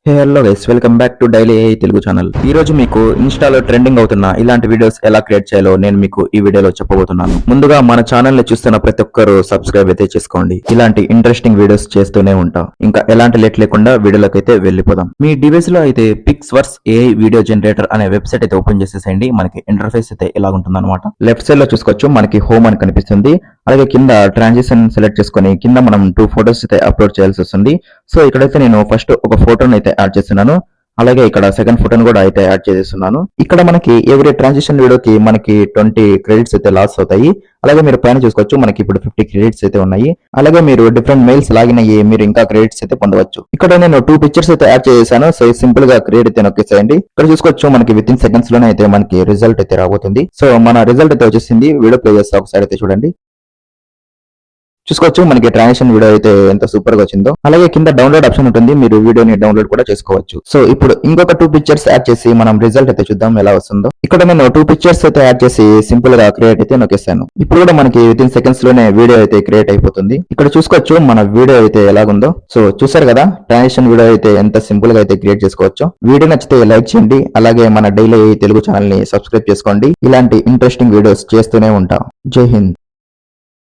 Hello guys, welcome back to daily AI Telugu channel. ఈ రోజు మీకు ఇన్స్టాలో ట్రెండింగ్ అవుతున్న ఇలాంటి వీడియోస్ ఎలా క్రియేట్ చేయాలో నేను మీకు ఈ వీడియోలో చెప్పబోతున్నాను. ముందుగా మన ఛానల్ ని చూస్తున్న ప్రతి ఒక్కరు సబ్స్క్రైబ్ అయితే చేసుకోండి. ఇలాంటి ఇంట్రెస్టింగ్ వీడియోస్ చేస్తూనే ఉంటాం. ఇంకా ఎలాంటి లేట్ లేకుండా వీడియోలోకి అయితే వెళ్ళిపోదాం. మీ డివైస్ లో అయితే పిక్స్వర్స్ ఏఐ వీడియో జనరేటర్ అనే వెబ్సైట్ అయితే ఓపెన్ చేసేసేయండి. మనకి ఇంటర్ఫేస్ అయితే ఇలా ఉంటుంది అనమాట. లెఫ్ట్ సైడ్ లో చూసుకోవచ్చు, మనకి హోమ్ అని కనిపిస్తుంది. అలాగే కింద ట్రాన్సిషన్ సెలెక్ట్ చేసుకుని కింద మనం 2 ఫోటోస్ అయితే అప్లోడ్ చేయాల్సి వస్తుంది. సో ఇక్కడైతే నేను ఫస్ట్ ఒక ఫోటోని అయితే యాడ్ చేస్తున్నాను. అలాగే ఇక్కడ సెకండ్ ఫోటోని కూడా అయితే యాడ్ చేస్తున్నాను. ఇక్కడ మనకి ఎవ్రీ ట్రాన్సిషన్ వీడియోకి మనకి 20 క్రెడిట్స్ అయితే లాస్ అవుతాయి. అలాగే మీరు పైన చూసుకోవచ్చు, మనకి ఇప్పుడు 50 క్రెడిట్స్ అయితే ఉన్నాయి. అలాగే మీరు డిఫరెంట్ మెయిల్స్ లాగిన్ అయ్యి మీరు ఇంకా క్రెడిట్స్ అయితే పొందవచ్చు. ఇక్కడ నేను 2 పిక్చర్స్ అయితే యాడ్ చేశాను. సో సింపుల్ గా క్రియేట్ అయితే నొక్కేసేయండి. ఇక్కడ చూసుకోవచ్చు, మనకి విత్ ఇన్ సెకండ్స్ లోనే అయితే మనకి రిజల్ట్ అయితే రాబోతుంది. సో మన రిజల్ట్ అయితే వచ్చేసింది. వీడియో ప్లే చేస్తా, ఒకసారి అయితే చూడండి. చూసుకోవచ్చు, మనకి ట్రాన్సిషన్ వీడియో అయితే ఎంత సూపర్ గా వచ్చిందో. అలాగే కింద డౌన్లోడ్ ఆప్షన్ ఉంటుంది, మీరు వీడియోని డౌన్లోడ్ కూడా చేసుకోవచ్చు. సో ఇప్పుడు ఇంకొక 2 పిక్చర్స్ యాడ్ చేసి మనం రిజల్ట్ అయితే చూద్దాం ఎలా వస్తుందో. ఇక్కడ నేను 2 పిక్చర్స్ అయితే యాడ్ చేసి సింపుల్ గా క్రియేట్ అయితే నొక్కేస్తాను. ఇప్పుడు కూడా మనకి విత్ ఇన్ సెకండ్స్ లోనే వీడియో అయితే క్రియేట్ అయిపోతుంది. ఇక్కడ చూసుకోవచ్చు మన వీడియో అయితే ఎలాగుందో. సో చూసారు కదా, ట్రాన్సిషన్ వీడియో అయితే ఎంత సింపుల్ గా అయితే క్రియేట్ చేసుకోవచ్చు. వీడియో నచ్చితే లైక్ చేయండి. అలాగే మన డైలీ తెలుగు ఛానల్ ని సబ్స్క్రైబ్ చేసుకోండి. ఇలాంటి ఇంట్రెస్టింగ్ వీడియోస్ చేస్తూనే ఉంటాం. జై హింద్.